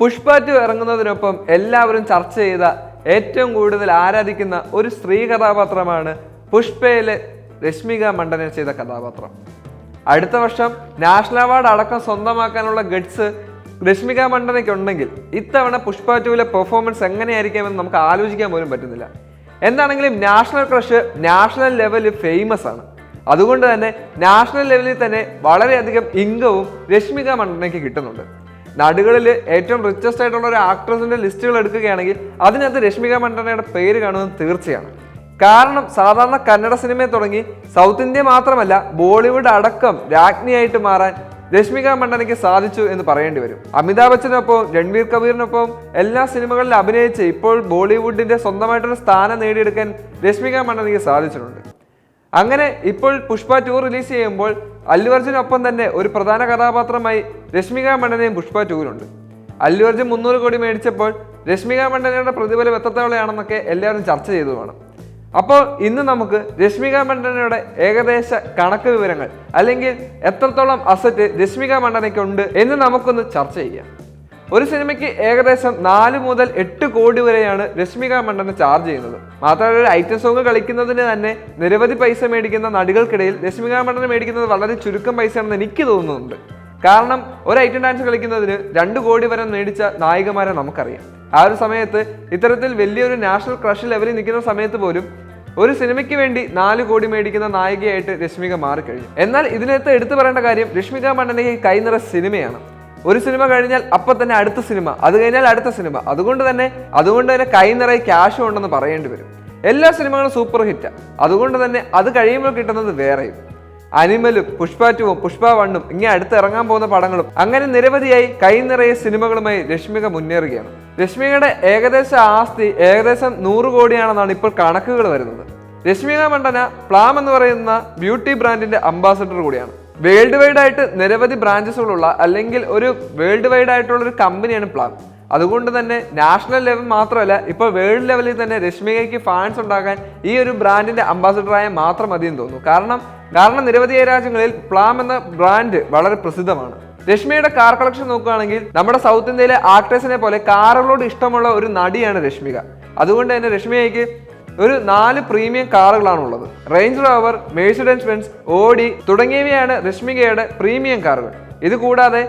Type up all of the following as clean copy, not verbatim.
പുഷ്പ 2 ഇറങ്ങുന്നതിനൊപ്പം എല്ലാവരും ചർച്ച ചെയ്ത ഏറ്റവും കൂടുതൽ ആരാധിക്കുന്ന ഒരു സ്ത്രീ കഥാപാത്രമാണ് പുഷ്പയിലെ രശ്മിക മണ്ഡന ചെയ്ത കഥാപാത്രം. അടുത്ത വർഷം നാഷണൽ അവാർഡ് അടക്കം സ്വന്തമാക്കാനുള്ള ഗഡ്സ് രശ്മിക മണ്ഡനയ്ക്കുണ്ടെങ്കിൽ ഇത്തവണ പുഷ്പ 2 പെർഫോമൻസ് എങ്ങനെയായിരിക്കുമെന്ന് നമുക്ക് ആലോചിക്കാൻ പോലും പറ്റുന്നില്ല. എന്താണെങ്കിലും നാഷണൽ ക്രഷ് നാഷണൽ ലെവലിൽ ഫേമസ് ആണ്. അതുകൊണ്ട് തന്നെ നാഷണൽ ലെവലിൽ തന്നെ വളരെയധികം ഇൻകവും രശ്മിക മണ്ഡനയ്ക്ക് കിട്ടുന്നുണ്ട്. നടികളിൽ ഏറ്റവും റിച്ചസ്റ്റ് ആയിട്ടുള്ള ഒരു ആക്ട്രസിന്റെ ലിസ്റ്റുകൾ എടുക്കുകയാണെങ്കിൽ അതിനകത്ത് രശ്മിക മണ്ഡനയുടെ പേര് കാണുന്നത് തീർച്ചയാണ്. കാരണം സാധാരണ കന്നഡ സിനിമയെ തുടങ്ങി സൗത്ത് ഇന്ത്യ മാത്രമല്ല ബോളിവുഡ് അടക്കം രാജ്ഞിയായിട്ട് മാറാൻ രശ്മിക മണ്ഡനയ്ക്ക് സാധിച്ചു എന്ന് പറയേണ്ടി വരും. അമിതാഭ് ബച്ചനൊപ്പം രൺവീർ കപൂറിനൊപ്പം എല്ലാ സിനിമകളിൽ അഭിനയിച്ച് ഇപ്പോൾ ബോളിവുഡിന്റെ സ്വന്തമായിട്ടൊരു സ്ഥാനം നേടിയെടുക്കാൻ രശ്മിക മണ്ഡനയ്ക്ക് സാധിച്ചിട്ടുണ്ട്. അങ്ങനെ ഇപ്പോൾ പുഷ്പ 2 റിലീസ് ചെയ്യുമ്പോൾ അല്ലു അർജുനൊപ്പം തന്നെ ഒരു പ്രധാന കഥാപാത്രമായി രശ്മിക മണ്ഡനയും പുഷ്പ 2-ലുണ്ട്. അല്ലു അർജുൻ 300 കോടി മേടിച്ചപ്പോൾ രശ്മിക മണ്ഡനയുടെ പ്രതിഫലം എത്രത്തോളയാണെന്നൊക്കെ എല്ലാവരും ചർച്ച ചെയ്തതുമാണ്. അപ്പോൾ ഇന്ന് നമുക്ക് രശ്മിക മണ്ഡനയുടെ ഏകദേശ കണക്ക് വിവരങ്ങൾ അല്ലെങ്കിൽ എത്രത്തോളം അസറ്റ് രശ്മിക മണ്ഡനയ്ക്കുണ്ട് എന്ന് നമുക്കൊന്ന് ചർച്ച ചെയ്യാം. ഒരു സിനിമയ്ക്ക് ഏകദേശം 4 മുതൽ 8 കോടി വരെയാണ് രശ്മിക മണ്ഡന ചാർജ് ചെയ്യുന്നത്. മാത്രമല്ല ഒരു ഐറ്റം സോങ് കളിക്കുന്നതിന് തന്നെ നിരവധി പൈസ മേടിക്കുന്ന നടികൾക്കിടയിൽ രശ്മിക മണ്ഡന മേടിക്കുന്നത് വളരെ ചുരുക്കം പൈസയാണെന്ന് എനിക്ക് തോന്നുന്നുണ്ട്. കാരണം ഒരു ഐറ്റം ഡാൻസ് കളിക്കുന്നതിന് 2 കോടി വരെ മേടിച്ച നായികമാരെ നമുക്കറിയാം. ആ ഒരു സമയത്ത് ഇത്തരത്തിൽ വലിയൊരു നാഷണൽ ക്രഷ് ലെവലിൽ നിൽക്കുന്ന സമയത്ത് പോലും ഒരു സിനിമയ്ക്ക് വേണ്ടി 4 കോടി മേടിക്കുന്ന നായികയായിട്ട് രശ്മിക മാറിക്കഴിഞ്ഞു. എന്നാൽ ഇതിനകത്ത് എടുത്തു പറയേണ്ട കാര്യം രശ്മിക മണ്ഡനയ്ക്ക് കൈനിറ സിനിമയാണ്. ഒരു സിനിമ കഴിഞ്ഞാൽ അപ്പം തന്നെ അടുത്ത സിനിമ, അത് കഴിഞ്ഞാൽ അടുത്ത സിനിമ. അതുകൊണ്ട് തന്നെ കൈ നിറയെ ക്യാഷും ഉണ്ടെന്ന് പറയേണ്ടി വരും. എല്ലാ സിനിമകളും സൂപ്പർ ഹിറ്റാണ്. അതുകൊണ്ട് തന്നെ അത് കഴിയുമ്പോൾ കിട്ടുന്നത് വേറെയും. അനിമലും പുഷ്പ 2-ഉം പുഷ്പ 1-ഉം ഇങ്ങനെ അടുത്ത് ഇറങ്ങാൻ പോകുന്ന പടങ്ങളും അങ്ങനെ നിരവധിയായി കൈ നിറയെ സിനിമകളുമായി രശ്മിക മുന്നേറുകയാണ്. രശ്മികയുടെ ഏകദേശ ആസ്തി ഏകദേശം 100 കോടിയാണെന്നാണ് ഇപ്പോൾ കണക്കുകൾ വരുന്നത്. രശ്മിക മണ്ഡന പ്ലാം എന്ന് പറയുന്ന ബ്യൂട്ടി ബ്രാൻഡിന്റെ അംബാസഡർ കൂടിയാണ്. വേൾഡ് വൈഡ് ആയിട്ട് നിരവധി ബ്രാഞ്ചസുകളുള്ള അല്ലെങ്കിൽ ഒരു വേൾഡ് വൈഡ് ആയിട്ടുള്ള ഒരു കമ്പനിയാണ് പ്ലാം. അതുകൊണ്ട് തന്നെ നാഷണൽ ലെവൽ മാത്രമല്ല ഇപ്പോൾ വേൾഡ് ലെവലിൽ തന്നെ രശ്മികയ്ക്ക് ഫാൻസ് ഉണ്ടാക്കാൻ ഈ ഒരു ബ്രാൻഡിന്റെ അംബാസഡറായ മാത്രം മതിയെന്ന് തോന്നുന്നു. കാരണം നിരവധിയായ രാജ്യങ്ങളിൽ പ്ലാം എന്ന ബ്രാൻഡ് വളരെ പ്രസിദ്ധമാണ്. രശ്മിയുടെ കാർ കളക്ഷൻ നോക്കുകയാണെങ്കിൽ നമ്മുടെ സൗത്ത് ഇന്ത്യയിലെ ആക്ടേഴ്സിനെ പോലെ കാറുകളോട് ഇഷ്ടമുള്ള ഒരു നടിയാണ് രശ്മിക. അതുകൊണ്ട് തന്നെ രശ്മികയ്ക്ക് ഒരു 4 പ്രീമിയം കാറുകളാണ് ഉള്ളത്. Range rover, Mercedes benz, Audi തുടങ്ങിയവയാണ് രശ്മികയുടെ പ്രീമിയം കാറുകൾ. ഇത് കൂടാതെ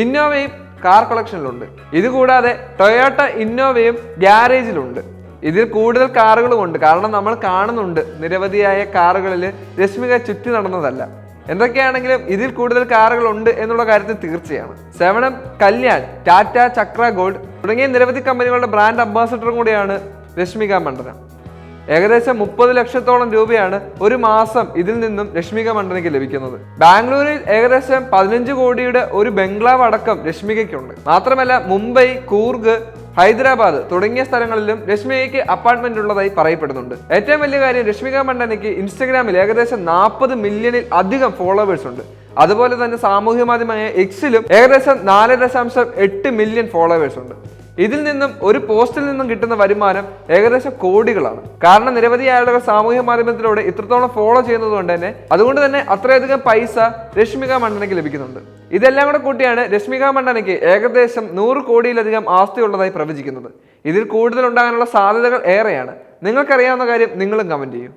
ഇന്നോവയും കാർ കളക്ഷനിലുണ്ട്. ഇത് കൂടാതെ ടൊയോട്ട ഇന്നോവയും ഗ്യാരേജിലുണ്ട്. ഇതിൽ കൂടുതൽ കാറുകളുമുണ്ട്. കാരണം നമ്മൾ കാണുന്നുണ്ട് നിരവധിയായ കാറുകളിൽ രശ്മിക ചുറ്റി നടന്നതല്ല. എന്തൊക്കെയാണെങ്കിലും ഇതിൽ കൂടുതൽ കാറുകൾ ഉണ്ട് എന്നുള്ള കാര്യത്തിൽ തീർച്ചയാണ്. 7M, കല്യാൺ, ടാറ്റ, ചക്ര ഗോൾഡ് തുടങ്ങിയ നിരവധി കമ്പനികളുടെ ബ്രാൻഡ് അംബാസഡറും കൂടിയാണ് രശ്മിക മണ്ഡന. ഏകദേശം 30 ലക്ഷത്തോളം രൂപയാണ് ഒരു മാസം ഇതിൽ നിന്നും രശ്മിക മണ്ഡനയ്ക്ക് ലഭിക്കുന്നത്. ബാംഗ്ലൂരിൽ ഏകദേശം 15 കോടിയുടെ ഒരു ബംഗ്ലാവ് അടക്കം രശ്മികയ്ക്കുണ്ട്. മാത്രമല്ല മുംബൈ, കൂർഗ്, ഹൈദരാബാദ് തുടങ്ങിയ സ്ഥലങ്ങളിലും രശ്മികയ്ക്ക് അപ്പാർട്ട്മെന്റ് ഉള്ളതായി പറയപ്പെടുന്നുണ്ട്. ഏറ്റവും വലിയ കാര്യം രശ്മിക മണ്ഡനയ്ക്ക് ഇൻസ്റ്റഗ്രാമിൽ ഏകദേശം 40 മില്യണിൽ അധികം ഫോളോവേഴ്സ് ഉണ്ട്. അതുപോലെ തന്നെ സാമൂഹ്യ മാധ്യമമായ എക്സിലും ഏകദേശം 4.8 മില്യൺ ഫോളോവേഴ്സ് ഉണ്ട്. ഇതിൽ നിന്നും ഒരു പോസ്റ്റിൽ നിന്നും കിട്ടുന്ന വരുമാനം ഏകദേശം കോടികളാണ്. കാരണം നിരവധി ആളുകൾ സാമൂഹ്യ മാധ്യമത്തിലൂടെ ഇത്രത്തോളം ഫോളോ ചെയ്യുന്നത് കൊണ്ട് തന്നെ അതുകൊണ്ട് തന്നെ അത്രയധികം പൈസ രശ്മിക മണ്ഡനയ്ക്ക് ലഭിക്കുന്നുണ്ട്. ഇതെല്ലാം കൂടെ കൂട്ടിയാണ് രശ്മിക മണ്ഡനയ്ക്ക് ഏകദേശം 100 കോടിയിലധികം ആസ്തി ഉള്ളതായി പ്രവചിക്കുന്നത്. ഇതിൽ കൂടുതൽ ഉണ്ടാകാനുള്ള സാധ്യതകൾ ഏറെയാണ്. നിങ്ങൾക്കറിയാവുന്ന കാര്യം നിങ്ങളും കമന്റ് ചെയ്യൂ.